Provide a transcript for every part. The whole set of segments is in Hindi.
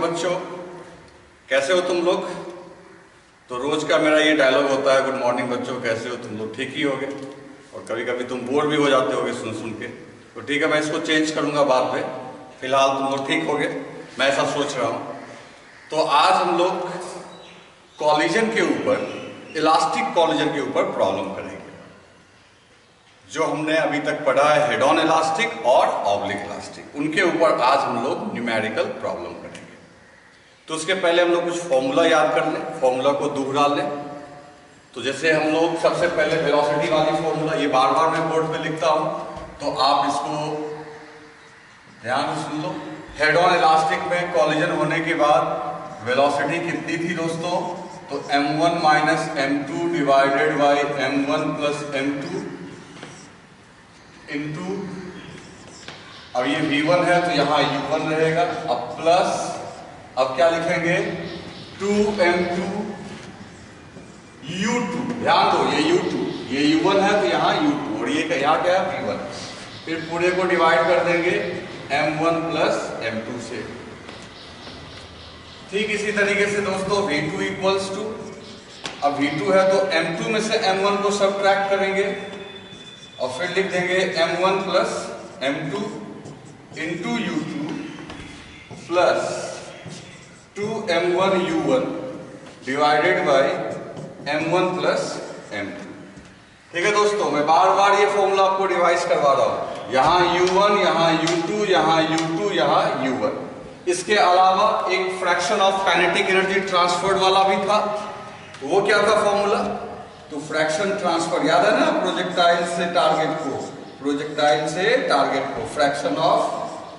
बच्चों, कैसे हो तुम लोग। तो रोज का मेरा ये डायलॉग होता है, गुड मॉर्निंग बच्चों, कैसे हो तुम लोग, ठीक ही होगे। और कभी कभी तुम बोर भी हो जाते होगे सुन सुन के, तो ठीक है मैं इसको चेंज करूंगा बाद में, फिलहाल तुम लोग ठीक होगे, मैं ऐसा सोच रहा हूं। तो आज हम लोग कॉलिजन के ऊपर, इलास्टिक कॉलिजन के ऊपर प्रॉब्लम करेंगे। जो हमने अभी तक पढ़ा है हेड ऑन इलास्टिक और ऑब्लिक इलास्टिक, उनके ऊपर आज हम लोग न्यूमेरिकल प्रॉब्लम करेंगे। तो उसके पहले हम लोग कुछ फॉर्मूला याद कर लें, फॉर्मूला को दोहरा लें। तो जैसे हम लोग सबसे पहले वेलोसिटी वाली फॉर्मूला, ये बार बार मैं बोर्ड पे लिखता हूं तो आप इसको ध्यान से सुन लो। हेड ऑन इलास्टिक में कॉलिजन होने के बाद वेलोसिटी कितनी थी दोस्तों, तो m1 minus m2 divided by m1 plus m2 into, अब ये v1 है तो यहां u1 रहेगा, अब प्लस, अब क्या लिखेंगे 2m2 u2, ध्यान दो ये u2, ये u1 है तो यहां u2 और ये यहाँ क्या है v1, फिर पूरे को डिवाइड कर देंगे m1 प्लस m2 से। ठीक इसी तरीके से दोस्तों v2 इक्वल्स टू, अब v2 है तो m2 में से m1 को सब्ट्रैक्ट करेंगे और फिर लिख देंगे m1 plus m2 into u2 plus 2m1 u1 divided by m1 plus m2। ठीक है दोस्तों, मैं बार बार ये फॉर्मूला आपको रिवाइज करवा रहा हूं, यहां u1, यहां u2, यहां u2, यहां u1। इसके अलावा एक fraction of kinetic energy transferred वाला भी था, वो क्या था फॉर्मूला, तो फ्रैक्शन ट्रांसफर याद है ना, प्रोजेक्टाइल से टारगेट को, प्रोजेक्टाइल से टारगेट को, फ्रैक्शन ऑफ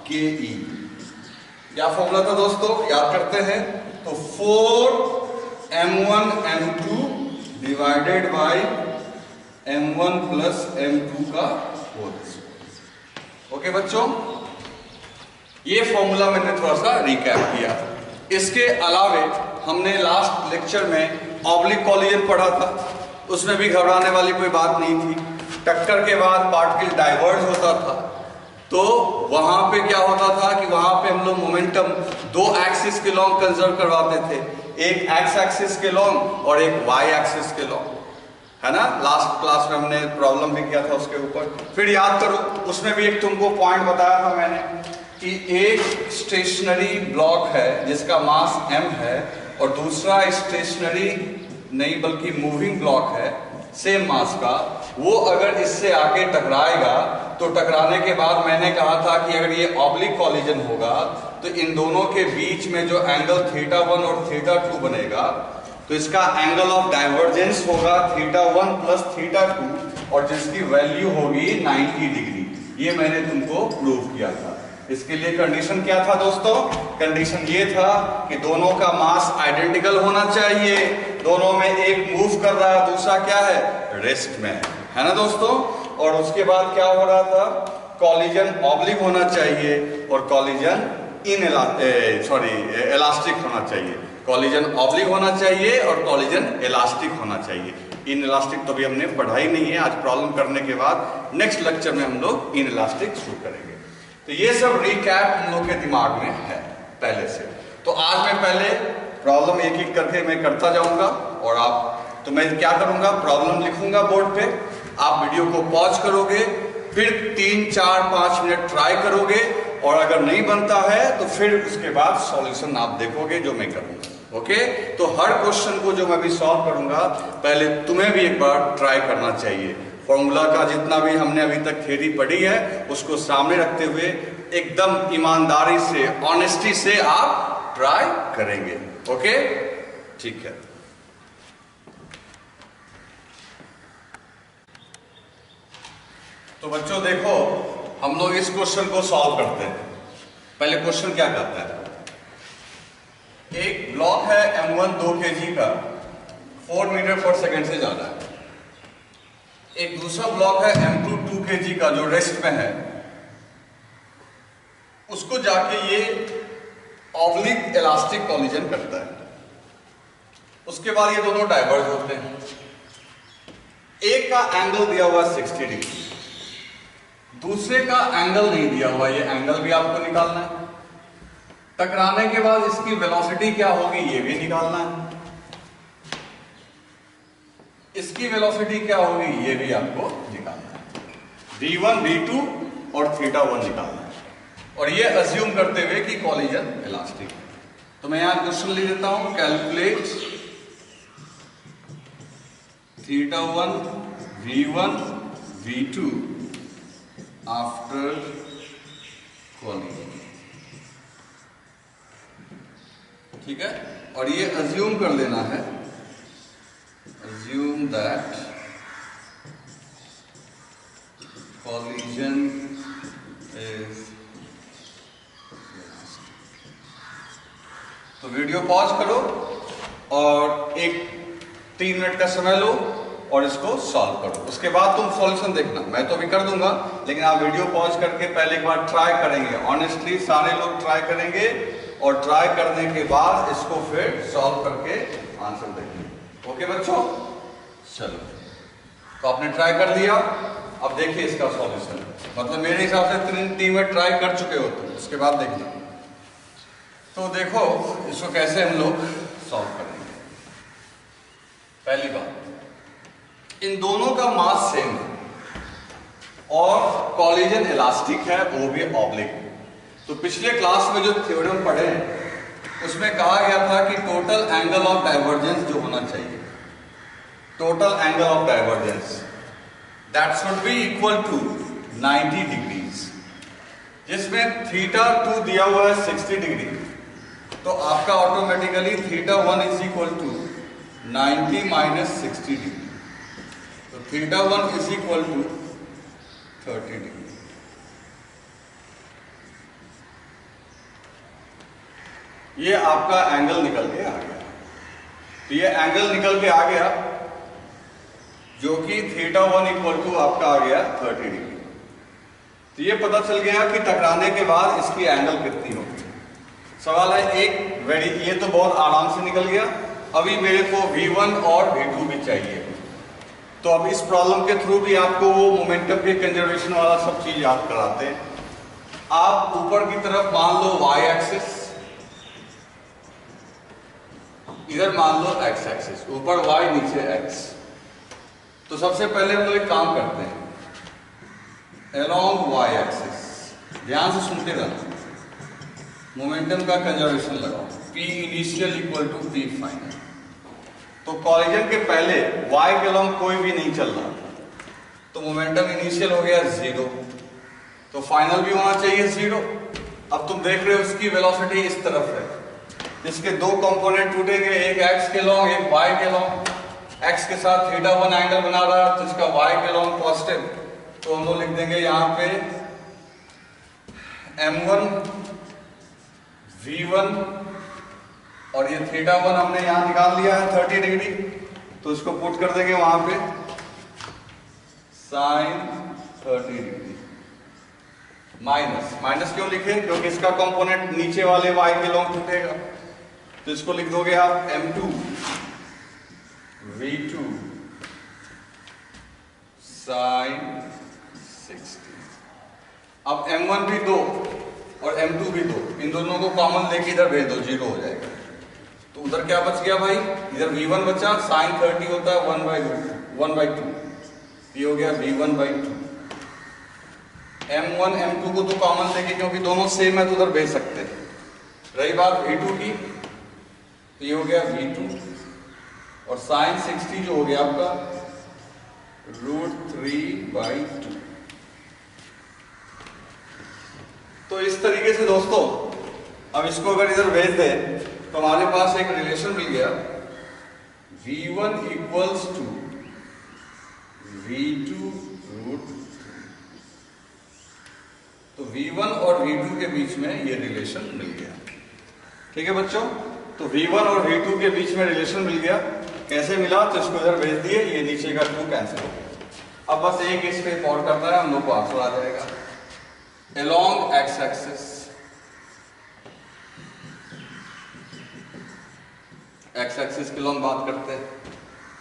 के ई। क्या फॉर्मूला था दोस्तों, याद करते हैं, तो 4m1 m2 divided by m1 plus m2 का होल स्क्वायर। ओके बच्चों, ये फॉर्मूला मैंने थोड़ा सा रिकैप किया। इसके अलावे हमने लास्ट लेक्चर में ऑब्लिक कॉलिजन पढ़ा था, उसमें भी घबराने वाली कोई बात नहीं थी। टक्कर के बाद पार्टिकल डाइवर्ज होता था, तो वहां पे क्या होता था कि वहां पे हम लोग मोमेंटम दो एक्सिस के लॉन्ग कंजर्व करवाते थे, एक एक्स एक्सिस के लॉन्ग और एक वाई एक्सिस के लॉन्ग, है ना। लास्ट क्लास में हमने प्रॉब्लम भी किया था उसके ऊपर, फिर याद करो, उसमें भी एक तुमको पॉइंट बताया था मैंने कि एक स्टेशनरी ब्लॉक है जिसका मास m है और दूसरा स्टेशनरी नहीं बल्कि मूविंग ब्लॉक है सेम मास का, वो अगर इससे आके टकराएगा तो टकराने के बाद मैंने कहा था कि अगर ये ऑब्लिक कॉलिजन होगा तो इन दोनों के बीच में जो एंगल θ1 और θ2 बनेगा, तो इसका एंगल ऑफ डाइवर्जेंस होगा θ1 प्लस θ2 और जिसकी वैल्यू होगी 90 डिग्री। ये मैंने तुमको प्रूव किया था। इसके लिए कंडीशन क्या था दोस्तों, कंडीशन ये था कि दोनों का मास आइडेंटिकल होना चाहिए, दोनों में एक मूव कर रहा है, दूसरा क्या है, रेस्ट में है ना दोस्तों। और उसके बाद क्या हो रहा था, कॉलिजन ऑब्लिक होना चाहिए और कॉलिजन इलास्टिक होना चाहिए, कॉलिजन ऑब्लिक होना चाहिए और कॉलिजन इलास्टिक होना चाहिए। इन इलास्टिक तो भी हमने पढ़ा ही नहीं है, आज प्रॉब्लम करने के बाद नेक्स्ट लेक्चर में हम लोग इन इलास्टिक शुरू करेंगे। तो ये सब रिकैप हम लोग के दिमाग में है पहले से। तो आज मैं पहले प्रॉब्लम एक एक करके मैं करता जाऊंगा और आप, तो मैं क्या करूंगा, प्रॉब्लम लिखूंगा बोर्ड पे, आप वीडियो को पॉज करोगे, फिर 3, 4, 5 मिनट ट्राई करोगे और अगर नहीं बनता है तो फिर उसके बाद सॉल्यूशन आप देखोगे जो मैं करूंगा। ओके, तो हर क्वेश्चन को जो मैं भी सॉल्व करूंगा पहले तुम्हें भी एक बार ट्राई करना चाहिए। फॉर्मूला का जितना भी हमने अभी तक थ्योरी पढ़ी है उसको सामने रखते हुए एकदम ईमानदारी से, ऑनेस्टी से आप ट्राई करेंगे। ओके, ठीक है। तो बच्चों देखो, हम लोग इस क्वेश्चन को सॉल्व करते हैं। पहले क्वेश्चन क्या कहता है, एक ब्लॉक है m1 2 kg का 4 मीटर पर सेकेंड से ज्यादा है, एक दूसरा ब्लॉक है m2 2 kg का जो रेस्ट में है, उसको जाके ये ऑब्लिक इलास्टिक कॉलिजन करता है। उसके बाद ये दोनों डाइवर्ज होते हैं, एक का एंगल दिया हुआ 60 डिग्री, दूसरे का एंगल नहीं दिया हुआ, ये एंगल भी आपको निकालना है। टकराने के बाद इसकी वेलोसिटी क्या होगी ये भी निकालना है, इसकी वेलोसिटी क्या होगी ये भी आपको निकालना है, v1 v2 और θ1 निकालना है, और ये अज्यूम करते हुए कि कॉलिजन इलास्टिक है। तो मैं यहां क्वेश्चन लिख देता हूं, calculate θ1 v1 v2 after collision. ठीक है, और ये अज्यूम कर लेना है, assume that collision is, तो वीडियो पॉज करो और एक 3 मिनट का समय लो और इसको सॉल्व करो, उसके बाद तुम सॉल्यूशन देखना। मैं तो भी कर दूंगा, लेकिन आप वीडियो पॉज करके पहले एक बार ट्राई करेंगे, ऑनेस्टली सारे लोग ट्राई करेंगे, और ट्राई करने के बाद इसको फिर सॉल्व करके आंसर देंगे। ओके बच्चों, चलो, तो आपने ट्राई कर दिया, अब देखिए इसका सॉल्यूशन। मतलब मेरे हिसाब से 3 में ट्राई कर चुके हो तुम, उसके बाद देखना। तो देखो इसको कैसे हम लोग सॉल्व करेंगे। पहली बात, इन दोनों का मास सेम है और कॉलिजन इलास्टिक है, वो भी ऑब्लिक। तो पिछले क्लास में जो थ्योरम पढ़े हैं उसमें कहा गया था कि टोटल एंगल ऑफ डाइवर्जेंस जो होना चाहिए, total angle of divergence, that should be equal to 90 degrees, जिसमें θ2 दिया हुआ है 60 डिग्री, तो आपका automatically θ1 is equal to 90 minus 60 degree, तो θ1 इज इक्वल टू 30 डिग्री। ये आपका एंगल निकल के आ गया, तो ये एंगल निकल के आ गया जो कि θ1 इक्वल टू आपका आ गया 30 डिग्री। तो ये पता चल गया कि टकराने के बाद इसकी एंगल कितनी होगी। सवाल है एक ये तो बहुत आराम से निकल गया, अभी मेरे को v1 और v2 भी चाहिए। तो अब इस प्रॉब्लम के थ्रू भी आपको वो मोमेंटम के कंजर्वेशन वाला सब चीज याद कराते हैं। आप ऊपर की तरफ मान लो y एक्सिस, इधर मान लो x एक्सिस, ऊपर y नीचे x। तो सबसे पहले हम लोग एक काम करते हैं, अलोंग y एक्सिस, ध्यान से सुनते रहना, मोमेंटम का कंजर्वेशन लगाओ, p initial equal to p final. तो कॉलिजन के पहले y के अलोंग कोई भी नहीं चल रहा, तो मोमेंटम इनिशियल हो गया 0, तो फाइनल भी होना चाहिए 0। अब तुम देख रहे हो इसकी वेलोसिटी इस तरफ है, इसके दो कंपोनेंट टूटेंगे, एक x के लॉन्ग एक y के लॉन्ग, x के साथ θ1 एंगल बना रहा है तो इसका y के लॉन्ग पॉजिटिव, तो हम लोग लिख देंगे यहाँ पे m1 v1, और ये θ1 हमने यहाँ निकाल लिया है 30 डिग्री, तो इसको पुट कर देंगे वहां पे sin 30 डिग्री। माइनस क्यों लिखे, क्योंकि इसका कंपोनेंट नीचे वाले y के लॉन्ग टूटेगा, तो इसको लिख दोगे आप m2 v2 sin 60। अब m1 भी 2 और m2 भी 2, इन दोनों को कॉमन लेके इधर भेज दो, 0 हो जाएगा। तो उधर क्या बच गया भाई, इधर v1 बचा, sin 30 होता है 1/2, ये हो गया v1/2। m1 m2 को तो कॉमन लेके, क्योंकि दोनों सेम है तो उधर भेज सकते हैं। रही बात v2 की, तो ये हो गया v2, और sin 60 जो हो गया आपका √3/2। तो इस तरीके से दोस्तों, अब इसको अगर इधर भेज दें तो हमारे पास एक रिलेशन मिल गया, v1 इक्वल्स टू v2 √3। तो v1 और v2 के बीच में ये रिलेशन मिल गया। ठीक है बच्चों, तो v1 और v2 के बीच में रिलेशन मिल गया। कैसे मिला, तो इसको इधर भेज दिए, ये नीचे का 2 कैंसिल हो गया। अब बस एक इस पे और करता है, हम लोग को आंसर आ जाएगा। along x axis, x axis के लॉन्ग बात करते हैं,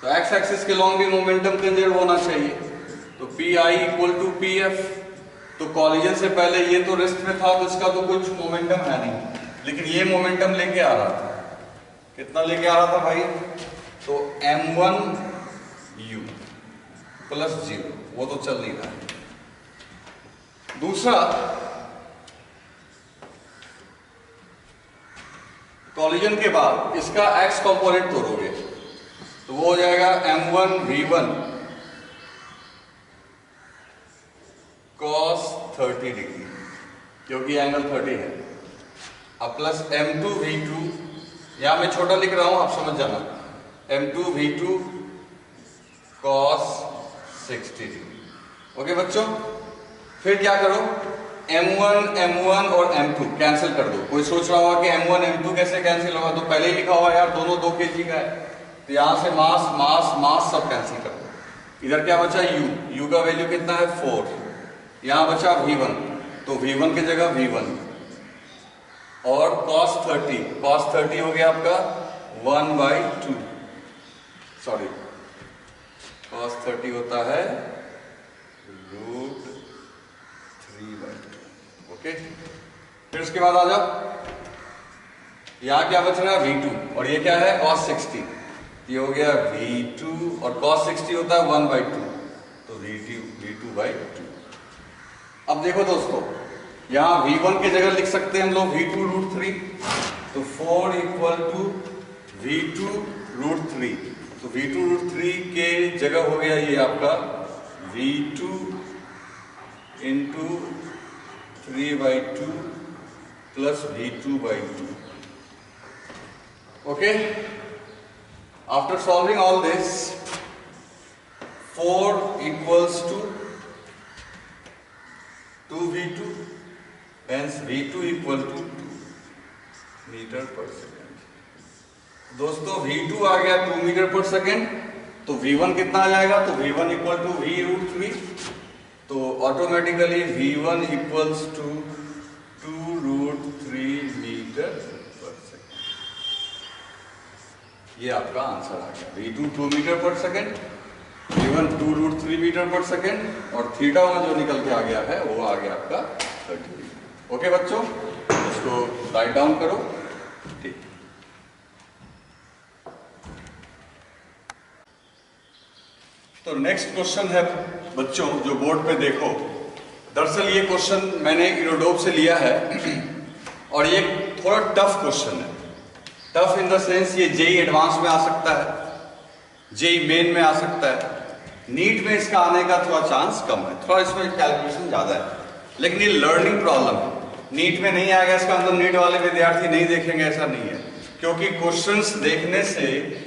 तो x axis के लॉन्ग भी मोमेंटम कंजर्व होना चाहिए, तो pi इक्वल टू pf। तो कॉलिजन से पहले ये तो रेस्ट में था, तो इसका तो कुछ मोमेंटम है नहीं, लेकिन ये मोमेंटम लेके आ रहा था, कितना लेके आ रहा था भाई? तो m1u प्लस 0, वो तो चल नहीं रहा है। दूसरा, कॉलिजन के बाद इसका x कंपोनेंट तोड़ोगे तो वो हो जाएगा m1v1 cos 30 डिग्री, क्योंकि एंगल 30 है। अब प्लस m2v2, यहां मैं छोटा लिख रहा हूं, आप समझ जाना, m2v2 cos 60 डिग्री। ओके बच्चों, फिर क्या करो, m1 और m2 कैंसिल कर दो। कोई सोच रहा होगा कि m1 m2 कैसे कैंसिल होगा, तो पहले ही लिखा हुआ यार, दोनों 2 kg का है, तो यहां से मास मास मास सब कैंसिल कर दो। इधर क्या बचा, u का वैल्यू कितना है 4, यहां बचा v1, तो v1 की जगह v1 और cos 30 हो गया आपका 1/2, सॉरी cos 30 होता है √3/2। ओके, फिर उसके बाद आ जाओ, यहां क्या बच रहा है v2, और ये क्या है cos 60, ये हो गया v2 और cos 60 होता है 1/2, तो v2/2। अब देखो दोस्तों, यहां v1 की जगह लिख सकते हैं हम लोग v2√3, तो 4 = v2√3, तो v2√3 के जगह हो गया ये आपका v2 × 3/2 प्लस v2/2। Okay, after solving all this, 4 = 2v2, hence v2 = 2 metre per second. दोस्तों v2 आ गया 2 मीटर पर सेकेंड, तो v1 कितना आ जाएगा, तो v1 = v√3, तो automatically v1 = 2√3 metre per second. ये आपका आंसर आ गया, v2 2 metre per second, v1 2√3 metre per second, और थीटा में जो निकल के आ गया है वो आ गया आपका 30। ओके बच्चों, इसको राइट डाउन करो। ठीक, तो नेक्स्ट क्वेश्चन है बच्चों, जो बोर्ड पे देखो, दरअसल ये क्वेश्चन मैंने इरोडोप से लिया है और ये थोड़ा टफ क्वेश्चन है। टफ इन द सेंस ये जेई एडवांस में आ सकता है, जेई मेन में आ सकता है, नीट में इसका आने का थोड़ा चांस कम है, थोड़ा इसमें कैलकुलेशन ज्यादा है, लेकिन ये लर्निंग प्रॉब्लम है, नीट में नहीं आएगा इसका मतलब नीट वाले विद्यार्थी नहीं देखेंगे ऐसा नहीं है, क्योंकि क्वेश्चंस देखने से,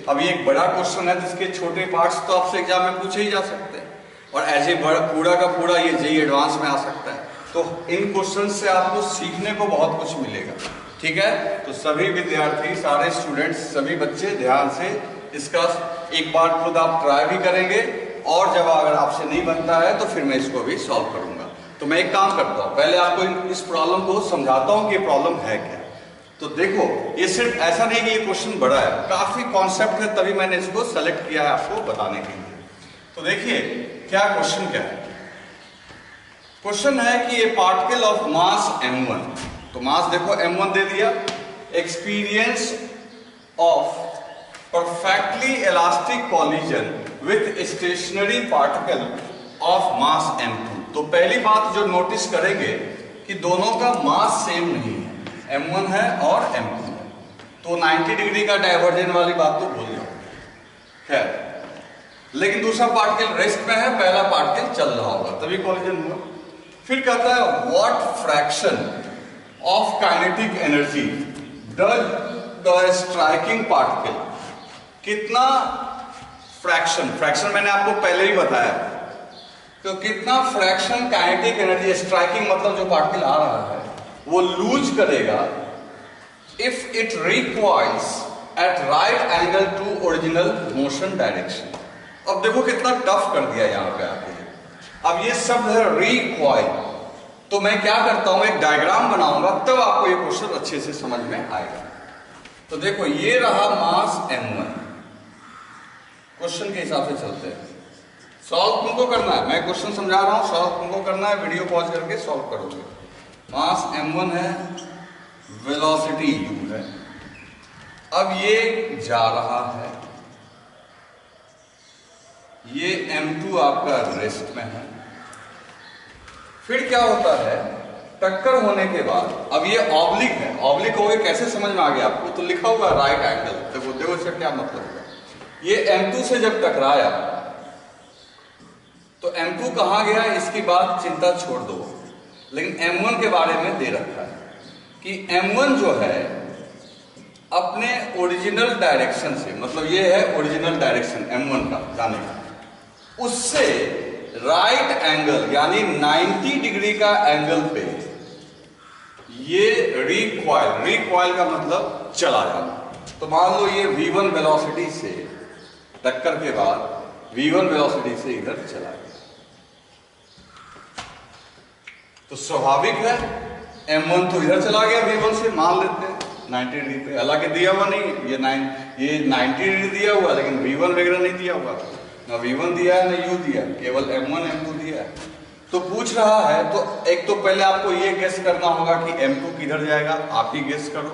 अब ये एक बड़ा क्वेश्चन है जिसके छोटे पार्ट्स तो आपसे एग्जाम में पूछे ही जा सकते हैं, और ऐसे पूरा का पूरा ये जेई एडवांस में आ सकता है, तो इन क्वेश्चन से आपको सीखने को बहुत कुछ मिलेगा। ठीक है, तो सभी विद्यार्थी, सारे स्टूडेंट्स, सभी बच्चे ध्यान से इसका एक बार खुद आप ट्राई भी करेंगे, और जब अगर आपसे नहीं बनता है तो फिर मैं इसको भी सॉल्व करूंगा। तो मैं एक काम करता हूं, पहले आपको इस प्रॉब्लम को समझाता हूं कि ये प्रॉब्लम है क्या। तो देखो, ये सिर्फ ऐसा नहीं कि ये क्वेश्चन बड़ा है, काफी कॉन्सेप्ट है, तभी मैंने इसको सेलेक्ट किया है आपको बताने के लिए। तो देखिए क्या क्वेश्चन क्या है। क्वेश्चन है कि ए पार्टिकल ऑफ मास m1, तो मास देखो m1 दे दिया, experience of perfectly elastic collision with stationary particle of mass m2। तो पहली बात जो नोटिस करेंगे कि दोनों का मास सेम नहीं है, m1 है और m2 है, तो 90 डिग्री का डाइवर्जेंस वाली बात तो भूल जाओ। खैर, लेकिन दूसरा पार्टिकल रेस्ट में है, पहला पार्टिकल चल रहा होगा, तभी कॉलिजन हुआ। फिर कहता है what fraction of kinetic energy does the striking particle, कितना फ्रैक्शन, फ्रैक्शन मैंने आपको पहले ही बताया, तो कितना फ्रैक्शन काइनेटिक एनर्जी, स्ट्राइकिंग मतलब जो पार्टिकल आ रहा है वो लूज करेगा if it recoils at right angle to original motion direction. अब देखो कितना टफ कर दिया यहां पे आके। अब ये शब्द है रिकॉइल, तो मैं क्या करता हूं, एक डायग्राम बनाऊंगा, तब आपको ये क्वेश्चन अच्छे से समझ में आएगा। तो देखो ये रहा मास m1, क्वेश्चन के हिसाब से चलते हैं। सॉल्व तुमको करना है, मैं क्वेश्चन समझा रहा हूं, सॉल्व तुमको करना है, वीडियो पॉज करके सॉल्व करोगे। मास m1 है, वेलोसिटी u है। अब ये जा रहा है, ये m2 आपका रेस्ट में है। फिर क्या होता है, टक्कर होने के बाद, अब ये ऑब्लिक है, ऑब्लिक हो गए, कैसे समझ में आ गया आपको? तो लिखा होगा राइट एंगल। देखो देखो इसका क्या मतलब है, ये m2 से जब टकराया तो m2 कहां गया इसकी बात चिंता छोड़ दो, लेकिन m1 के बारे में दे रखा है कि m1 जो है अपने ओरिजिनल डायरेक्शन से, मतलब ये है ओरिजिनल डायरेक्शन m1 का जाने का, उससे राइट एंगल यानी 90 डिग्री का एंगल पे ये रिकॉइल का मतलब चला जाना। तो मान लो ये v1 वेलोसिटी से टक्कर के बाद v1 वेलोसिटी से इधर चला गया, तो स्वाभाविक है m1 तो इधर चला गया v1 से, मान लेते हैं 90 डिग्री पे। हालांकि दिया हुआ नहीं, ये 90 डिग्री दिया हुआ, लेकिन v1 वगैरह नहीं दिया हुआ, ना v1 दिया है ना u दिया है, केवल m1 m2 दिया है। तो पूछ रहा है, तो एक तो पहले आपको ये गेस करना होगा कि m2 किधर जाएगा, आप ही गेस करो।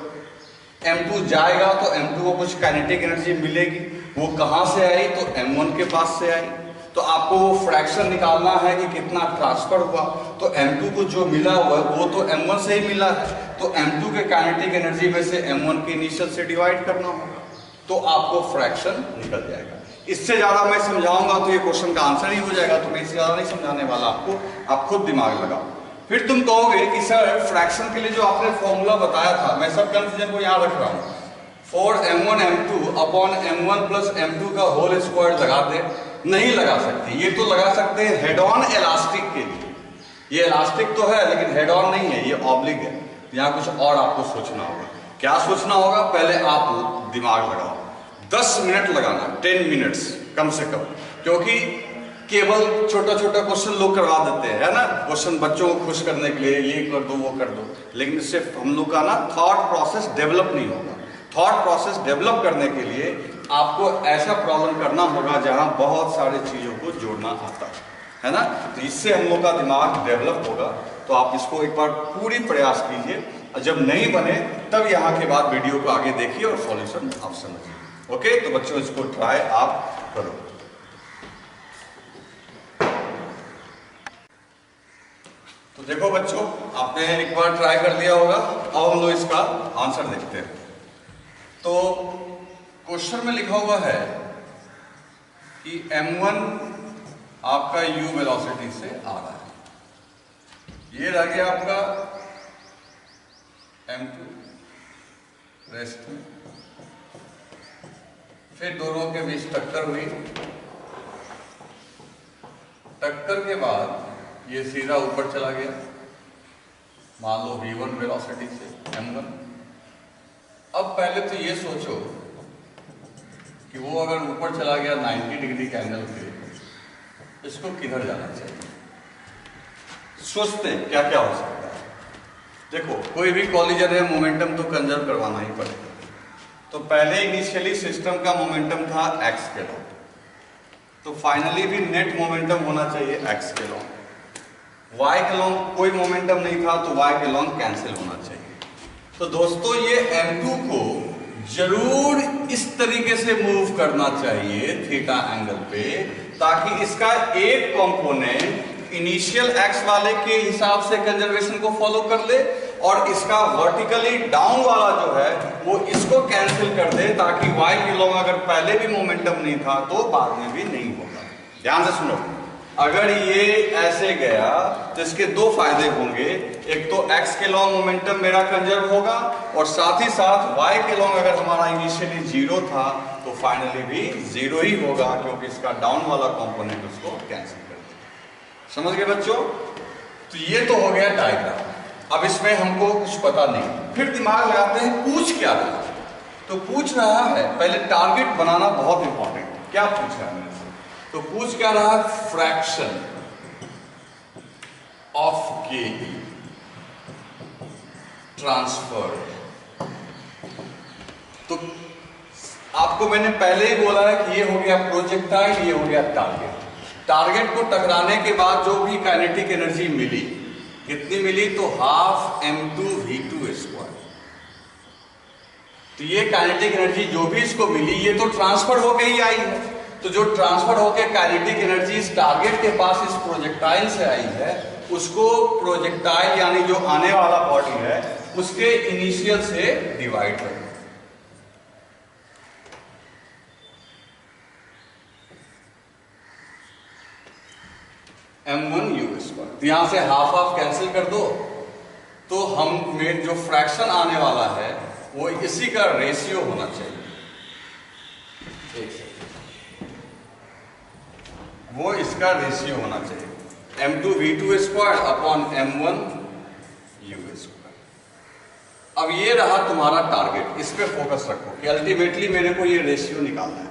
m2 जाएगा तो m2 को कुछ काइनेटिक एनर्जी मिलेगी, वो कहां से आई? तो m1 के पास से आई। तो आपको वो फ्रैक्शन निकालना है कि कितना ट्रांसफर हुआ, तो m2 को जो मिला हुआ है वो तो m1 से ही मिला है, तो m2 के काइनेटिक एनर्जी में से m1 के इनिशियल से डिवाइड करना होगा, तो आपको फ्रैक्शन निकल जाएगा। इससे ज्यादा मैं समझाऊंगा तो ये क्वेश्चन का आंसर ही हो जाएगा, तो मैं इससे ज्यादा नहीं समझाने वाला आपको, आप खुद दिमाग लगाओ। फिर तुम कहोगे कि सर फ्रैक्शन के लिए जो आपने फॉर्मूला बताया था, मैं सब कंफ्यूजन को याद रख रहा हूं, 4m1 m2 upon m1 plus m2 का होल स्क्वायर लगा दे। नहीं लगा सकते, ये तो लगा सकते हैं हेड ऑन इलास्टिक के लिए, ये इलास्टिक तो है लेकिन हेड ऑन नहीं है, ये ऑब्लिक है। यहाँ कुछ और आपको सोचना होगा। क्या सोचना होगा? पहले आप दिमाग लगाओ, 10 मिनट लगाना, 10 मिनट्स कम से कम, क्योंकि केवल छोटा छोटा क्वेश्चन लोग करवा देते हैं, है ना, क्वेश्चन बच्चों को खुश करने के लिए, ये कर दो वो कर दो, लेकिन इससे हम लोग का ना थॉट प्रोसेस डेवलप नहीं होगा। थॉट प्रोसेस डेवलप करने के लिए आपको ऐसा प्रॉब्लम करना होगा जहां बहुत सारी चीजों को जोड़ना आता है ना, तो इससे हम लोग का दिमाग डेवलप होगा। तो आप इसको एक बार पूरी प्रयास कीजिए, और जब नहीं बने तब यहाँ के बाद वीडियो को आगे देखिए और सॉल्यूशन आप समझिए। ओके, तो बच्चों इसको ट्राई आप करो। तो देखो बच्चों, आपने एक बार ट्राई कर लिया होगा, अब हम लोग इसका आंसर देखते हैं। तो क्वेश्चन में लिखा हुआ है कि m1 आपका u वेलोसिटी से आ रहा है, ये रह गया आपका m2 रेस्ट में, फिर दोनों के बीच टक्कर हुई, टक्कर के बाद ये सीधा ऊपर चला गया, मान लो v1 वेलोसिटी से m1। अब पहले तो ये सोचो कि वो अगर ऊपर चला गया 90 डिग्री के एंगल पे, इसको किधर जाना चाहिए? सोचते हैं क्या क्या हो सकता है। देखो, कोई भी कॉलिजन है, मोमेंटम तो कंजर्व करवाना ही पड़ेगा। तो पहले इनिशियली सिस्टम का मोमेंटम था x के लॉन्ग, तो फाइनली भी नेट मोमेंटम होना चाहिए x के लॉन्ग। y के लॉन्ग कोई मोमेंटम नहीं था, तो y के लॉन्ग कैंसिल होना चाहिए। तो दोस्तों ये m2 को जरूर इस तरीके से मूव करना चाहिए थीटा एंगल पे, ताकि इसका एक कंपोनेंट इनिशियल x वाले के हिसाब से कंजर्वेशन को फॉलो कर ले, और इसका वर्टिकली डाउन वाला जो है वो इसको कैंसिल कर दे, ताकि y के लॉन्ग अगर पहले भी मोमेंटम नहीं था तो बाद में भी नहीं होगा। ध्यान से सुनो, अगर ये ऐसे गया तो इसके दो फायदे होंगे, एक तो x के लॉन्ग मोमेंटम मेरा कंजर्व होगा, और साथ ही साथ y के लॉन्ग अगर हमारा इनिशियली 0 था तो फाइनली भी 0 ही होगा, क्योंकि इसका डाउन वाला कंपोनेंट उसको कैंसिल कर देगा। समझ गए बच्चों? तो ये तो हो गया डायग्राम। अब इसमें हमको कुछ पता नहीं, फिर दिमाग लगाते हैं पूछ क्या रहा है। तो पूछ रहा है, पहले टारगेट बनाना बहुत इंपॉर्टेंट है। क्या पूछ रहा है मेरे से? तो पूछ क्या रहा? फ्रैक्शन ऑफ के ट्रांसफर। तो आपको मैंने पहले ही बोला है कि ये हो गया प्रोजेक्टाइल, ये हो गया टारगेट। टारगेट को टकराने के बाद जो भी काइनेटिक एनर्जी मिली, कितनी मिली? तो ½ m2 v2 स्क्वायर। तो ये काइनेटिक एनर्जी जो भी इसको मिली ये तो ट्रांसफर होके ही आई है। तो जो ट्रांसफर होके काइनेटिक एनर्जी इस टारगेट के पास इस प्रोजेक्टाइल से आई है, उसको प्रोजेक्टाइल यानी जो आने वाला बॉडी है उसके इनिशियल से डिवाइड करें। m1u²। तो यहां से हाफ हाफ कैंसिल कर दो, तो हम में जो फ्रैक्शन आने वाला है वो इसी का रेशियो होना चाहिए। वो इसका रेशियो होना चाहिए m2v2² अपॉन m1u²। अब ये रहा तुम्हारा टारगेट, इस पे फोकस रखो कि अल्टीमेटली मेरे को ये रेशियो निकालना है।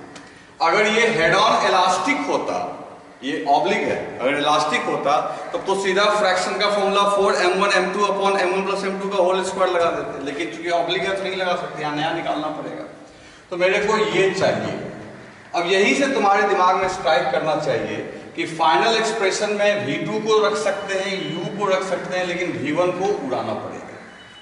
अगर ये हेड ऑन इलास्टिक होता, ये ऑब्लिक है, अगर इलास्टिक होता तब तो सीधा फ्रैक्शन का formula 4m1m2 upon m1 plus m2 का होल स्क्वायर लगा देते, लेकिन चूंकि ऑब्लिक है तो नहीं लगा सकते, यहाँ नया निकालना पड़ेगा। तो मेरे को ये चाहिए। अब यही से तुम्हारे दिमाग में स्ट्राइक करना चाहिए कि फाइनल एक्सप्रेशन में v2 को रख सकते हैं, u को रख सकते हैं, लेकिन v1 को उड़ाना पड़ेगा।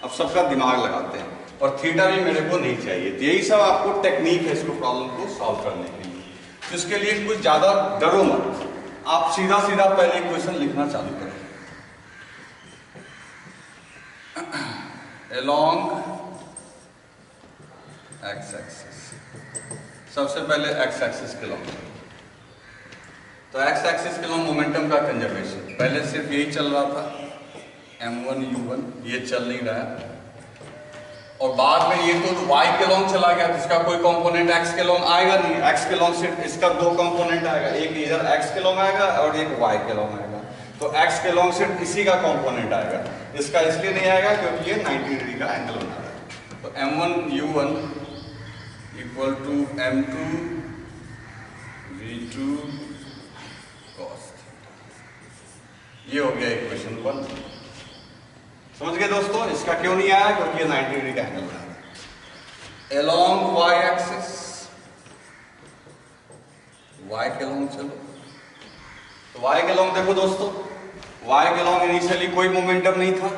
अब सबका दिमाग लगाते हैं, और थीटा भी मेरे को नहीं चाहिए। तो यही सब आपको टेक्निक है इसको प्रॉब्लम को सॉल्व करने के लिए। तो इसके लिए कुछ ज्यादा डरो मत, आप सीधा सीधा पहले इक्वेशन लिखना चालू करें। along x एक्सिस, सबसे पहले x एक्सिस के लॉन्ग, तो x एक्सिस के लॉन्ग मोमेंटम का कंजर्वेशन। पहले सिर्फ यही चल रहा था m1u1, ये चल नहीं रहा है, और बाद में ये तो y के लॉन्ग चला गया, तो इसका कोई कंपोनेंट x के लॉन्ग आएगा नहीं। x के लॉन्ग सिर्फ इसका दो कंपोनेंट आएगा, एक इधर x के लॉन्ग आएगा और एक y के लॉन्ग आएगा। तो x के लॉन्ग सिर्फ इसी का कंपोनेंट आएगा, इसका इसलिए नहीं आएगा क्योंकि ये 90 डिग्री का एंगल बना रहा है। तो m1u1 equal to m2v2 cos, ये हो गया इक्वेशन 1। समझ गए दोस्तों? इसका क्यों नहीं आया? क्योंकि ये 90 डिग्री का एंगल बना रहा है। Along y एक्सिस, y के लॉन्ग चलो, तो y के लॉन्ग देखो दोस्तों, y के लॉन्ग इनिशियली कोई मोमेंटम नहीं था,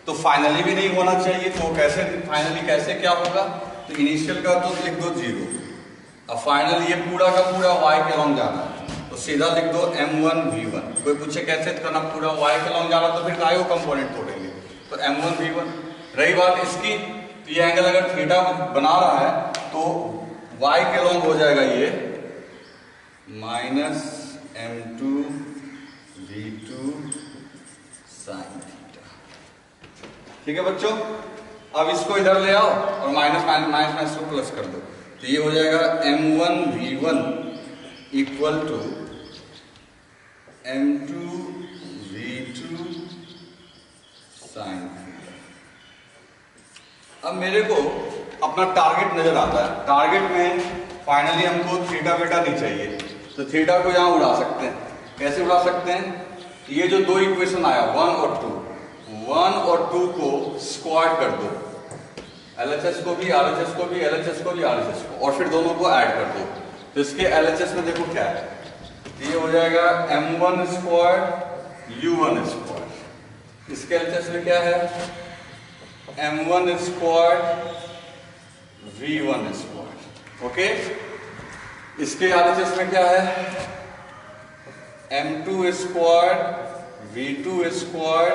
तो फाइनली भी नहीं होना चाहिए। तो कैसे फाइनली कैसे क्या होगा? तो इनिशियल का तो लिख दो 0, अब फाइनली ये पूरा का पूरा y के लॉन्ग जाना है, तो सीधा लिख दो m1v1। कोई पूछे कैसे करना, पूरा y के लॉन्ग जाना, तो फिर काय को कंपोनेंट तोड़ेंगे, तो m1v1। रही बात इसकी, तो ये एंगल अगर थीटा बना रहा है तो y के लॉन्ग हो जाएगा ये माइनस m2v2 साइन थीटा। ठीक है बच्चों? अब इसको इधर ले आओ और माइनस माइनस माइनस माइनस को प्लस कर दो, तो ये हो जाएगा m1v1 equal to m2v2 sine theta. अब मेरे को अपना टारगेट नजर आता है, टारगेट में फाइनली हमको थीटा बेटा नहीं चाहिए, तो थीटा को यहां उड़ा सकते हैं। कैसे उड़ा सकते हैं? ये जो दो इक्वेशन आया 1 और 2, 1 और 2 को स्क्वायर कर दो, LHS को भी, RHS को भी, LHS को भी, RHS को, और फिर दोनों को ऐड कर दो। तो इसके LHS में देखो क्या है, ये हो जाएगा m1² u1²। इसके LHS में क्या है, m1² v1²। ओके, इसके RHS में क्या है, m2² v2²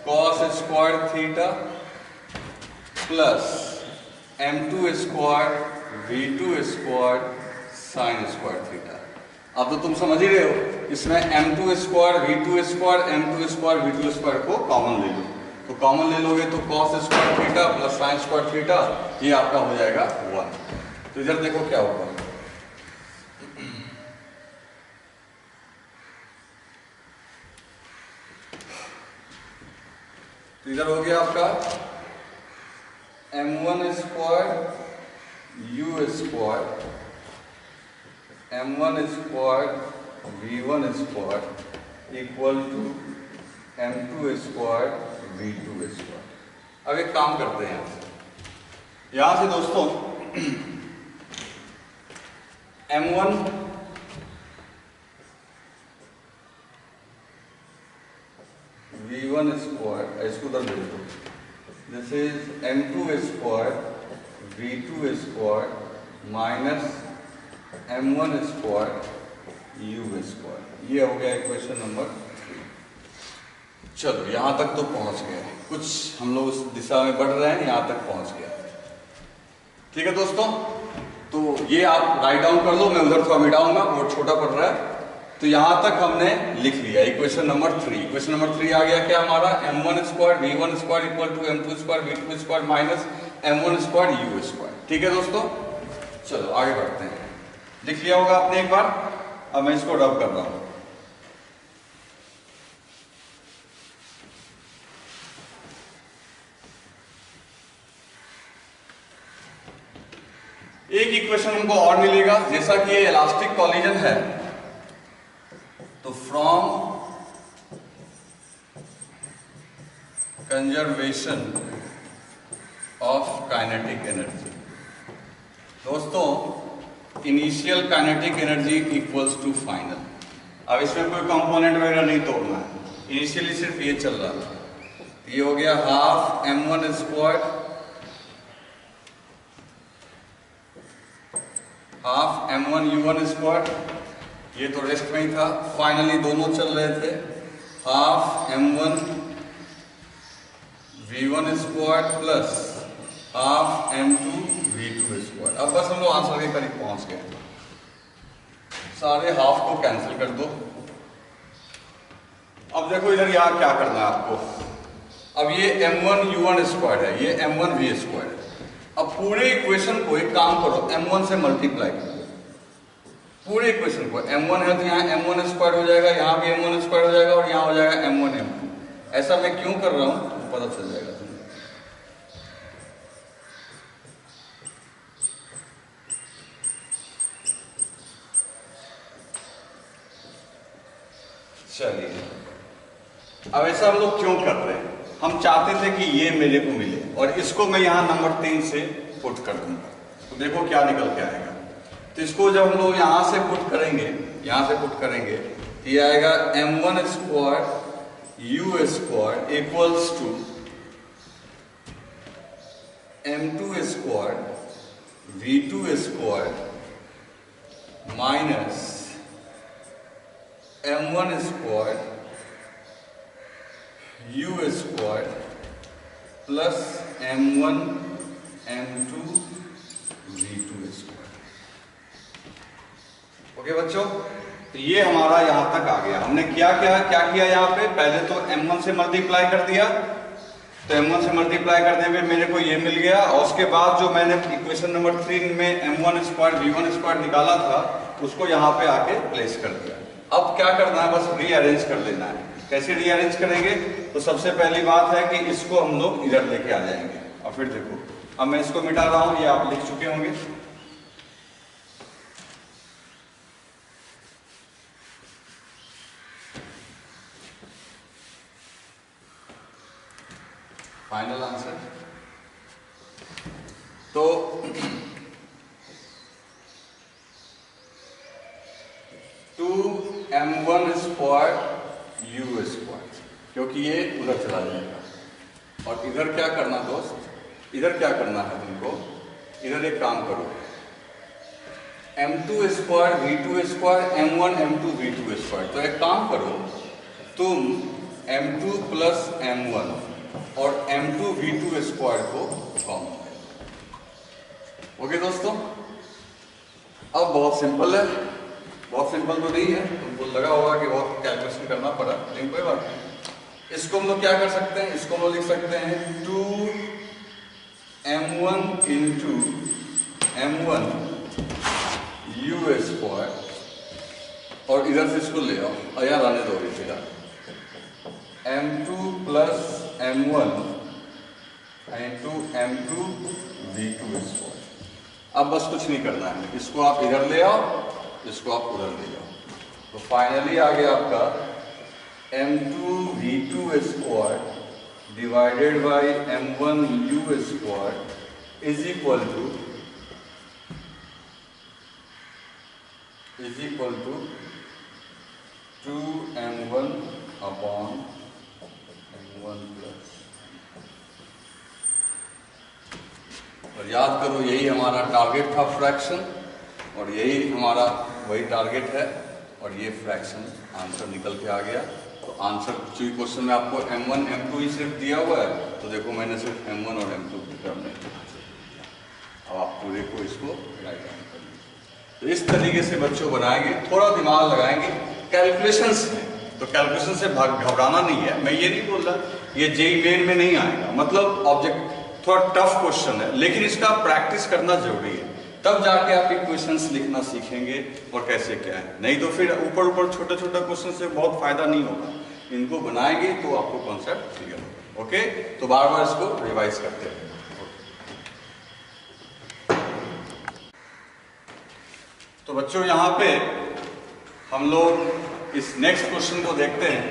cos square theta plus m2² v2² sine square theta. अब तो तुम समझ ही रहे हो, इसमें m2² v2² m2² v2² को कॉमन ले लो, तो कॉमन ले लोगे तो cos square theta plus sine square theta, ये आपका हो जाएगा 1। तो इधर देखो क्या होगा, तो इधर हो गया आपका m1² u² m1² v1² equal to m2² v2²। अब एक काम करते हैं, यहां से दोस्तों m1 v1², इसको उधर भेज दो, this is m2² V2 square minus M1 square U square. ये हो गया इक्वेशन नंबर 3। चलो यहां तक तो पहुंच गए, कुछ हम लोग उस दिशा में बढ़ रहे हैं, यहां तक पहुंच गया। ठीक है दोस्तों, तो ये आप राइट डाउन कर लो, मैं उधर थोड़ा मिटाऊंगा, बहुत छोटा पड़ रहा है। तो यहां तक हमने लिख लिया इक्वेशन नंबर 3। इक्वेशन नंबर 3 आ गया क्या हमारा, M1 square V1 square equal to M2 square V2 square minus M1 square U square. ठीक है दोस्तों, चलो आगे बढ़ते हैं। लिख लिया होगा आपने एक बार, अब मैं इसको रब कर रहा हूं। एक इक्वेशन हमको और मिलेगा, जैसा कि ये इलास्टिक कॉलिजन है, तो from conservation of kinetic energy. दोस्तों initial kinetic energy equals to final. अब इसमें कोई कंपोनेंट वगैरह नहीं तोड़ना है, इनिशियली सिर्फ ये चल रहा था। ये हो गया half M1 square half M1 U1 square, ये तो रेस्ट में ही था। फाइनली दोनों चल रहे थे, half M1 V1 square plus half M2 V2 square. अब बस हम लोग आंसर के करीब पहुंच गए, सारे हाफ को कैंसिल कर दो। अब देखो इधर यहाँ क्या करना है आपको। अब ये M1 U1 स्क्वायर है, ये M1 V स्क्वायर है। अब पूरे इक्वेशन को एक काम करो, M1 से मल्टीप्लाई करो पूरे इक्वेशन को। M1 है तो यहाँ M1 स्क्वायर हो जाएगा, यहाँ भी M1 स्क्वायर हो जाएगा और यहाँ हो जाएगा M1 M2। ऐसा मैं क्यों कर रहा हूं पता चल जाएगा तुम्हें। चलिए, अब ऐसा हम लोग क्यों कर रहे हैं, हम चाहते थे कि ये मेरे को मिले और इसको मैं यहां नंबर 3 से पुट कर दूंगा, तो देखो क्या निकल के आएगा। तो इसको जब हम लोग यहां से पुट करेंगे, तो ये आएगा M1 square U square equals to M2 square V2 square minus M1 square U square plus M1 M2 V2 square. Okay बच्चों, तो ये हमारा यहां तक आ गया। हमने क्या किया यहाँ पे, पहले तो M1 से मल्टीप्लाई कर दिया, तो M1 से मल्टीप्लाई करने में मेरे को ये मिल गया, और उसके बाद जो मैंने इक्वेशन नंबर 3 में M1 स्क्वायर V1 स्क्वायर निकाला था उसको यहाँ पे आके प्लेस कर दिया। अब क्या करना है, बस रीअरेंज कर लेना है। कैसे रीअरेंज करेंगे, तो सबसे पहली बात है कि इसको हम लोग इधर लेके आ जाएंगे। और फिर देखो, अब मैं इसको मिटा रहा हूं, ये आप लिख चुके होंगे। फाइनल आंसर तो 2M1 स्क्वायर U स्क्वायर, क्योंकि ये उधर चला जाएगा। और इधर क्या करना दोस्त, इधर क्या करना है तुमको, इधर एक काम करो, M2 square V2 square M1 M2 V2 square. तो एक काम करो, तुम M2 प्लस M1 और M2 V2 स्क्वायर को कॉमन करो। ओके दोस्तों, अब बहुत सिंपल है, बहुत सिंपल तो नहीं है, तुमको लगा होगा कि बहुत कैलकुलेशन करना पड़ा, लेकिन कोई बात नहीं। इसको हम लोग क्या कर सकते हैं, इसको हम लोग लिख सकते हैं 2M1 into M1 U square, और इधर से इसको ले आओ और यहाँ लाने दो इधर M2 plus M1 into M2 V2 square. अब बस कुछ नहीं करना है, इसको आप इधर ले आओ, इसको आप उधर ले जाओ, तो फाइनली आ गया आपका M2 V2 square divided by M1 U square is equal to 2M1 upon M1 plus और याद करो यही हमारा टारगेट था फ्रैक्शन, और यही हमारा वही टारगेट है, और ये फ्रैक्शन आंसर निकल के आ गया। तो आंसर चूंकि क्वेश्चन में आपको M1 M2 ही सिर्फ दिया हुआ है, तो देखो मैंने सिर्फ M1 और M2 की टर्म में, अब आप पूरे को इसको राइट डाउन कर लीजिए। तो इस तरीके से बच्चों बनाएंगे, थोड़ा दिमाग लगाएंगे कैलकुलेशंस में। तो कैलकुलेशन से घबराना नहीं है, मैं ये नहीं बोल रहा ये जेईई मेन में नहीं आएगा, मतलब ऑब्जेक्ट थोड़ा टफ क्वेश्चन है, लेकिन इसका प्रैक्टिस करना जरूरी है, तब जाके आप इक्वेशंस लिखना सीखेंगे और कैसे क्या है। नहीं तो फिर ऊपर ऊपर छोटा छोटा क्वेश्चन से बहुत फायदा नहीं होगा, इनको बनाएंगे तो आपको कॉन्सेप्ट क्लियर होगा। ओके, तो बार बार इसको रिवाइज करते हैं। तो बच्चों यहाँ पे हम लोग इस नेक्स्ट क्वेश्चन को देखते हैं।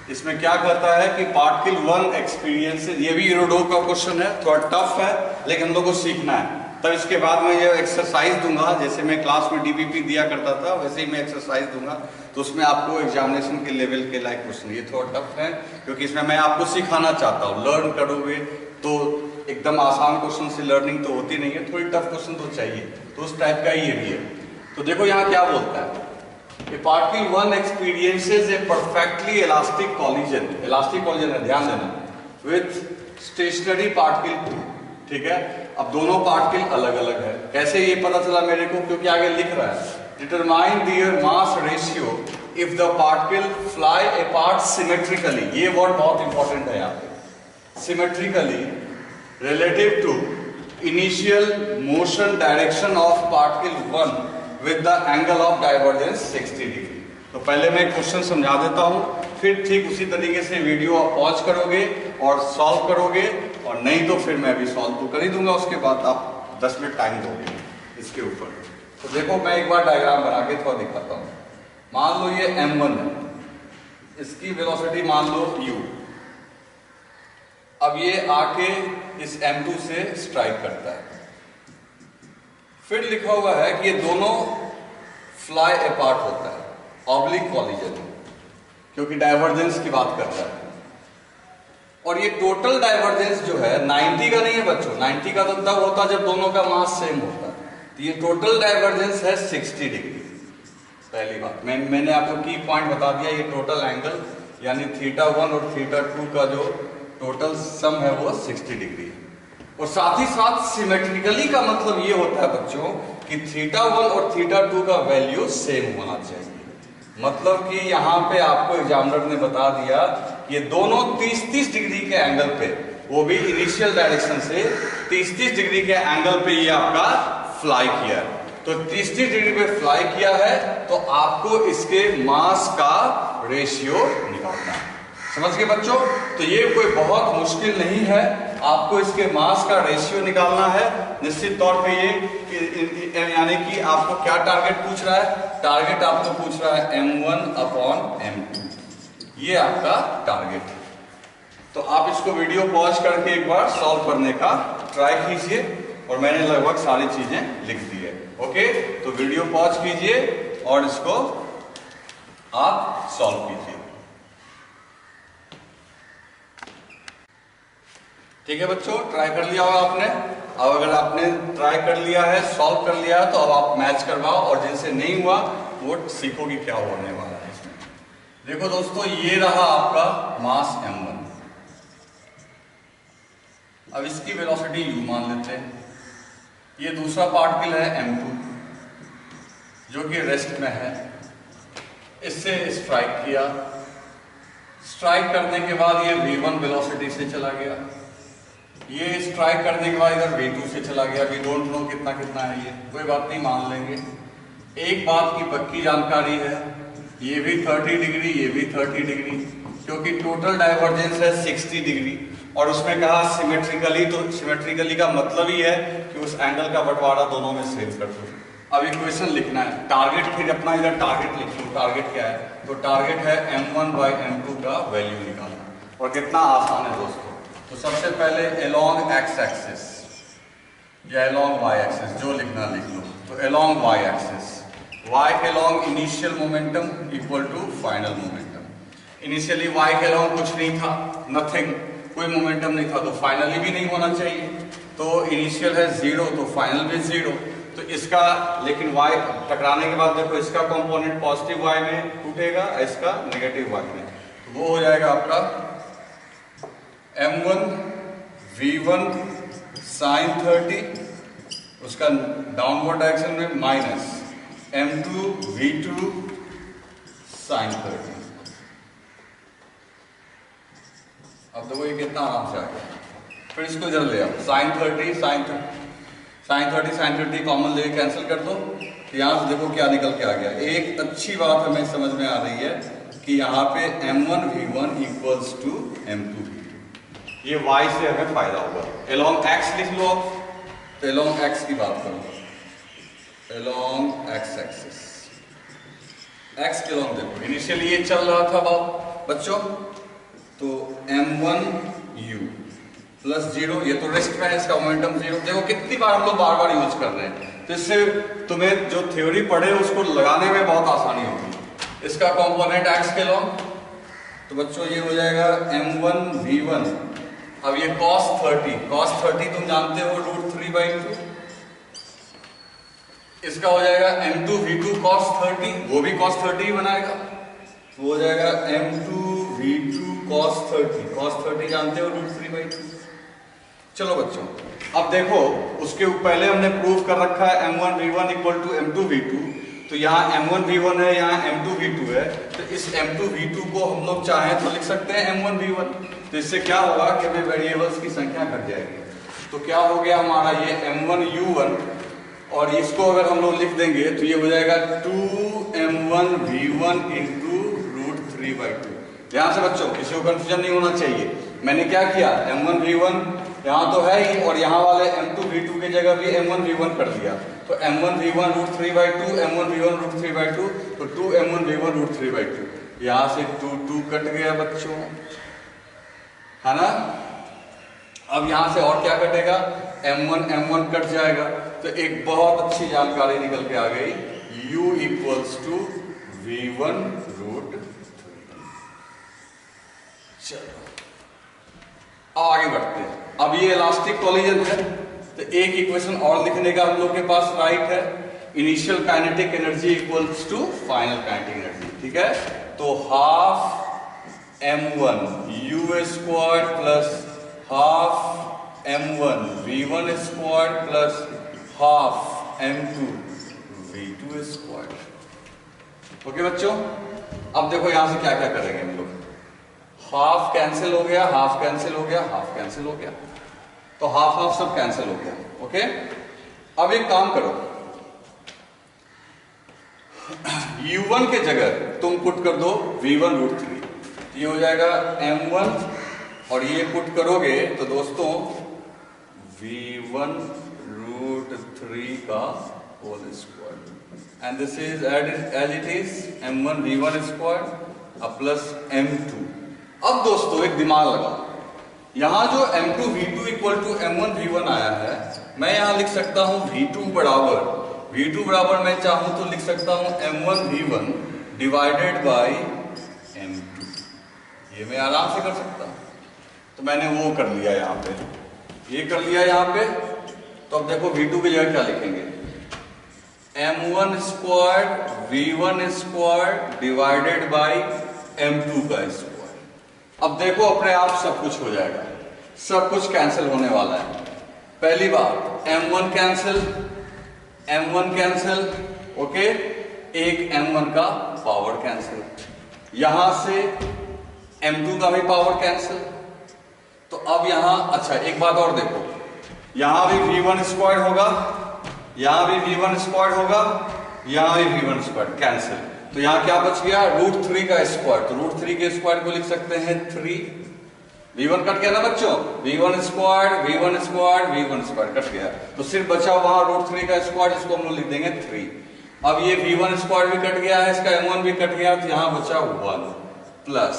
इसमें क्या कहता है कि पार्टिकल 1 एक्सपीरियंसेस, ये भी यूरोडो का क्वेश्चन है, थोड़ा टफ है लेकिन हम लोग को सीखना है। तब इसके बाद मैं ये एक्सरसाइज दूंगा, जैसे मैं क्लास में डीबीपी दिया करता था वैसे ही मैं एक्सरसाइज दूंगा, तो उसमें आपको एग्जामिनेशन के लेवल के लायक क्वेश्चन, ये थोड़ा टफ है क्योंकि इसमें मैं आपको सिखाना चाहता हूँ। लर्न करोगे तो एकदम आसान क्वेश्चन से लर्निंग तो होती नहीं है, थोड़ी टफ क्वेश्चन तो चाहिए, तो उस टाइप का ही ये भी है। तो देखो यहाँ क्या बोलता है, A particle 1 experiences a perfectly elastic collision है, ध्यान देना, with stationary particle 2, ठीक है। अब दोनों पार्टिकल अलग अलग है, कैसे ये पता चला मेरे को, क्योंकि आगे लिख रहा है determine there mass ratio if the particle fly apart symmetrically, ये वर्ड बहुत इंपॉर्टेंट है यहाँ पे, symmetrically relative to initial motion direction of particle 1 with the angle of divergence 60 degree. तो पहले मैं क्वेश्चन समझा देता हूँ, फिर ठीक उसी तरीके से वीडियो आप पॉज करोगे और सॉल्व करोगे, और नहीं तो फिर मैं भी सॉल्व तो कर ही दूंगा, उसके बाद आप 10 मिनट टाइम दोगे इसके ऊपर। तो देखो मैं एक बार डायग्राम बना के थोड़ा दिखाता हूँ। मान लो ये M1 है, इसकी वेलोसिटी मान लो u, अब ये आके इस M2 से स्ट्राइक करता है, फिर लिखा हुआ है कि ये दोनों फ्लाई अपार्ट होता है, ऑब्लिक कॉलिजन, क्योंकि डाइवर्जेंस की बात करता है। और ये टोटल डाइवर्जेंस जो है 90 का नहीं है बच्चों, 90 का तो तब होता जब दोनों का मास सेम होता है, तो ये टोटल डाइवर्जेंस है 60 डिग्री। पहली बात मैंने आपको की पॉइंट बता दिया, ये टोटल एंगल यानी θ1 और θ2 का जो टोटल सम है वो 60 डिग्री है। और साथ ही साथ सिमेट्रिकली का मतलब ये होता है बच्चों कि θ1 और θ2 का वैल्यू सेम होना चाहिए, मतलब कि यहाँ पे आपको एग्जामिनर ने बता दिया कि ये दोनों 30-30 डिग्री के एंगल पे, वो भी इनिशियल डायरेक्शन से 30-30 डिग्री के एंगल पे ये आपका फ्लाई किया है। तो 30-30 डिग्री पे फ्लाई किया है, तो आपको इसके मास का रेशियो निकालना है। समझ गए बच्चों? तो ये कोई बहुत मुश्किल नहीं है, आपको इसके मास का रेशियो निकालना है। निश्चित तौर पे ये यानी कि आपको क्या टारगेट पूछ रहा है, टारगेट आपको पूछ रहा है M1/M2, ये आपका टारगेट है। तो आप इसको वीडियो पॉज करके एक बार सॉल्व करने का ट्राई कीजिए, और मैंने लगभग सारी चीजें लिख दी है। ओके, तो वीडियो पॉज कीजिए और इसको आप सॉल्व कीजिए। ठीक है बच्चों, ट्राई कर लिया होगा आपने। अब अगर आपने ट्राई कर लिया है, सॉल्व कर लिया है, तो अब आप मैच करवाओ, और जिनसे नहीं हुआ वो सीखो कि क्या होने वाला है इसमें। देखो दोस्तों, ये रहा आपका मास M1, अब इसकी वेलोसिटी u मान लेते हैं। ये दूसरा पार्टिकल है M2 जो कि रेस्ट में है, इससे स्ट्राइक किया, स्ट्राइक करने के बाद ये v1 वेलोसिटी से चला गया, ये स्ट्राइक करने के बाद इधर v2 से चला गया। वी डोंट नो कितना कितना है, ये कोई बात नहीं, मान लेंगे। एक बात की पक्की जानकारी है, ये भी 30 डिग्री, ये भी 30 डिग्री, क्योंकि टोटल डाइवर्जेंस है 60 डिग्री, और उसमें कहा सिमेट्रिकली, तो सिमेट्रिकली का मतलब ही है कि उस एंगल का बंटवारा दोनों में सेम कर दो। अब इक्वेशन लिखना है, टारगेट फिर अपना इधर टारगेट लिख लो। टारगेट क्या है, तो टारगेट है M1/M2 का वैल्यू निकालना, और कितना आसान है दोस्तों। तो सबसे पहले along x एक्सिस या along y एक्सिस, जो लिखना लिख लो। तो along y एक्सिस, y के along initial momentum equal to final momentum. Initially y के along कुछ नहीं था, नथिंग, कोई मोमेंटम नहीं था, तो फाइनली भी नहीं होना चाहिए। तो इनिशियल है 0 तो फाइनल भी 0। तो इसका लेकिन y टकराने के बाद देखो इसका कंपोनेंट पॉजिटिव y में टूटेगा, इसका नेगेटिव y में, तो वो हो जाएगा आपका m1 v1 sin 30, उसका डाउनवर्ड डायरेक्शन में माइनस m2 v2 sin 30। अब देखो ये कितना आराम से आ गया। फिर इसको इधर ले आओ, sin 30 sin 30 कॉमन लेके कैंसिल कर दो, तो यहाँ से देखो क्या निकल के आ गया। एक अच्छी बात हमें समझ में आ रही है कि यहाँ पे m1 v1 equals to m2 v2, ये y से हमें फायदा होगा। एलोंग x लिख लो, तो एलोंग x की बात करो, एलोंग x एक्सिस, x के एलोंग देखो इनिशियली ये चल रहा था बच्चों, तो m1 u प्लस 0, ये तो रेस्ट में है, इसका मोमेंटम 0। देखो कितनी बार हम लोग बार बार यूज कर रहे हैं, तो इससे तुम्हें जो थ्योरी पढ़े उसको लगाने में बहुत आसानी होगी। इसका कंपोनेंट x के एलोंग, तो बच्चों ये हो जाएगा m1 v1, अब ये cos 30 तुम जानते हो √3/2, इसका हो जाएगा m2 v2 cos 30, वो भी cos 30 ही बनाएगा, तो हो जाएगा m2 v2 cos 30 जानते हो √3/2। चलो बच्चों अब देखो उसके पहले हमने प्रूव कर रखा है m1 v1 equal to m2 v2, तो यहाँ m1 v1 है, यहाँ m2 v2 है, तो इस m2 v2 को हम लोग चाहें तो लिख सकते हैं m1 v1। तो इससे क्या होगा कि हमें वेरिएबल्स की संख्या घट जाएगी। तो क्या हो गया हमारा ये m1 u1, और इसको अगर हम लोग लिख देंगे तो ये हो जाएगा 2m1 v1 इंटू √3/2। ध्यान से बच्चों किसी को कंफ्यूजन नहीं होना चाहिए, मैंने क्या किया m1 v1 यहाँ तो है ही, और यहाँ वाले m2 v2 की जगह भी m1 v1 कर दिया, तो m1 v1 √3/2, m1 v1 √3/2, तो 2m1 v1 √3/2, यहाँ से 2 कट गया बच्चों, है ना। अब यहाँ से और क्या कटेगा, m1 कट जाएगा, तो एक बहुत अच्छी जानकारी निकल के आ गई, u इक्वल्स टू v1 √3। चलो आगे बढ़ते हैं। अब ये इलास्टिक कॉलिजन है, तो एक इक्वेशन और लिखने का हम लोग के पास राइट है, initial kinetic energy equals to final kinetic energy, ठीक है। तो half m1 u square plus half m1 v1 square plus half m2 v2 square. Okay बच्चों, अब देखो यहां से क्या क्या करेंगे हम लोग, हाफ कैंसिल हो गया, हाफ कैंसिल हो गया, हाफ कैंसिल हो गया, तो हाफ हाफ सब कैंसिल हो गया। ओके, अब एक काम करो, u1 के जगह तुम पुट कर दो v1 √3, ये हो जाएगा m1, और ये पुट करोगे तो दोस्तों v1 √3 का whole square, and this is as it is m1 v1 square plus m2। अब दोस्तों एक दिमाग लगाओ, यहां जो m2 v2 equal to m1 v1 आया है, मैं यहां लिख सकता हूं v2 बराबर मैं चाहूं तो लिख सकता हूं m1 v1 divided by m2, ये मैं आराम से कर सकता हूं। तो मैंने वो कर लिया यहां पे, ये कर लिया यहां पे। तो अब देखो v2 की जगह क्या लिखेंगे, m1 square v1 square divided by m2 का स्क्वायर। अब देखो अपने आप सब कुछ हो जाएगा, सब कुछ कैंसिल होने वाला है। पहली बात m1 कैंसिल, ओके, एक m1 का पावर कैंसिल, यहां से m2 का भी पावर कैंसिल। तो अब यहां अच्छा एक बात और देखो, यहां भी v1 स्क्वायर होगा, यहां भी v1 स्क्वायर होगा, यहां भी v1 स्क्वायर कैंसिल, तो यहां क्या बच गया √3 का स्क्वायर, तो √3 के स्क्वायर को लिख सकते हैं 3, v1 कट गया ना बच्चों, v1 स्क्वायर कट गया, तो सिर्फ बचा वहां √3 का स्क्वायर, जिसको हम लोग लिख देंगे 3। अब ये v1 स्क्वायर भी कट गया है, इसका m1 भी कट गया, तो यहां बचा 1 प्लस,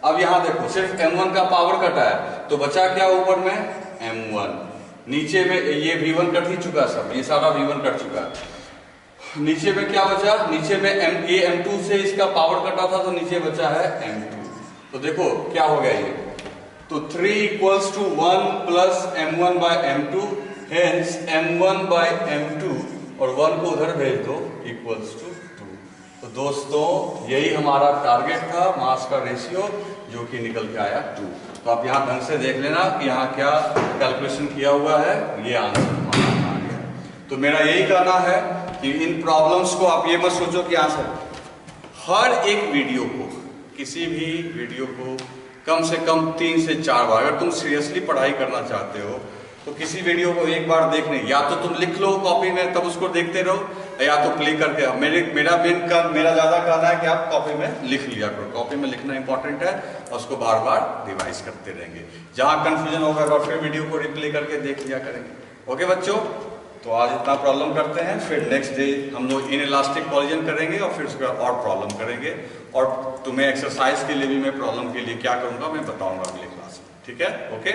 अब यहां देखो सिर्फ m1 का पावर कटा है, तो बचा क्या ऊपर में m1, नीचे में ये v1 कट ही चुका, सब ये सारा v1 कट चुका है, नीचे में क्या बचा, नीचे में ये m2 से इसका पावर कटा था, तो नीचे बचा है m2। तो देखो क्या हो गया ये, तो 3 equals to 1 plus m1 by m2, hence m1 by m2 और 1 को उधर भेज दो इक्वल्स टू 2। तो दोस्तों यही हमारा टारगेट था, मास का रेशियो, जो कि निकल के आया 2। तो आप यहाँ ढंग से देख लेना कि यहाँ क्या कैलकुलेशन किया हुआ है, ये आंसर हमारा आ गया। तो मेरा यही कहना है कि इन प्रॉब्लम्स को आप ये मत सोचो कि आंसर, हर एक वीडियो को, किसी भी वीडियो को कम से कम 3 से 4 बार, अगर तुम सीरियसली पढ़ाई करना चाहते हो तो किसी वीडियो को एक बार देखने, या तो तुम लिख लो कॉपी में तब उसको देखते रहो, या तो प्ले करके। मेरा ज्यादा कहना है कि आप कॉपी में लिख लिया करो, कॉपी में लिखना इंपॉर्टेंट है और उसको बार बार रिवाइज करते रहेंगे। जहां कंफ्यूजन होगा और फिर वीडियो को रिप्ले करके देख लिया करेंगे। ओके बच्चों, तो आज इतना प्रॉब्लम करते हैं, फिर नेक्स्ट डे हम लोग इनइलास्टिक कॉलिजन करेंगे और फिर उसके बाद और प्रॉब्लम करेंगे, और तुम्हें एक्सरसाइज के लिए भी मैं प्रॉब्लम के लिए क्या करूंगा मैं बताऊंगा अगले क्लास में। ठीक है, ओके।